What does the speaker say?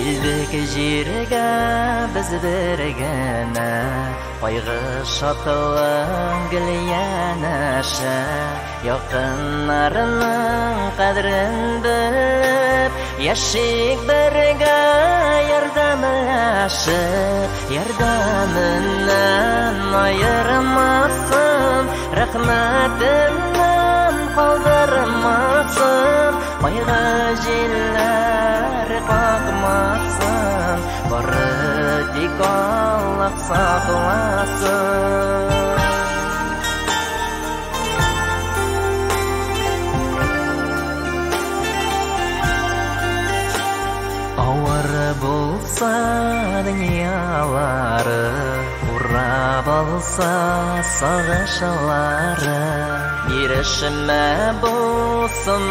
Килдек җиргә без бергәнә, кайгы шатлык гел янәшә. Якыннарның кадерен белеп, яшик бергә ярдәмләшеп. Ярдәменнән аермасын, рәхмәтеннән калдырмасын. Кайгы җилләр какмасын, бары тик Аллаһ сакласын. Авыр булса дөньялары, урап алса сагышлары, ирешмә булсын